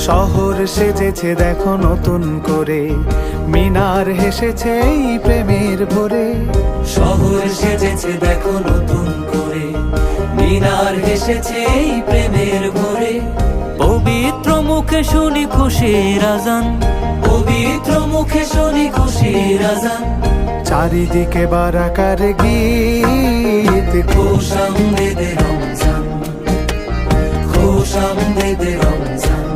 শহর সেজেছে দেখো নতুন করে, মিনার হেসেছে এই প্রেমের ভোরে। শহর সেজেছে দেখো নতুন করে, মিনার হেসেছে এই প্রেমের ভোরে। পবিত্র মুখে শুনি খুশির আজান, পবিত্র মুখে শুনি খুশির আজান। চারিদিকে বারাকার গীত, খুশ আমদেদে রমজান, খুশ আমদেদে রমজান।